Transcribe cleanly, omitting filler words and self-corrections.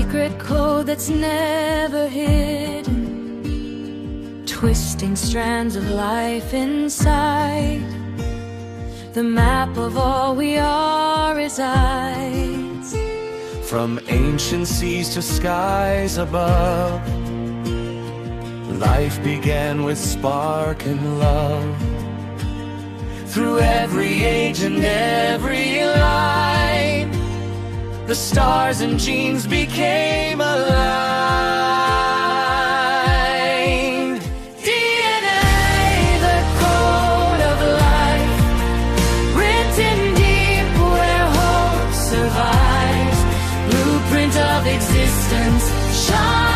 secret code that's never hidden, twisting strands of life inside. The map of all we are resides. From ancient seas to skies above, life began with spark and love. Through every age and every line, the stars and genes became aligned. DNA, the code of life, written deep where hope survives. Blueprint of existence, shine.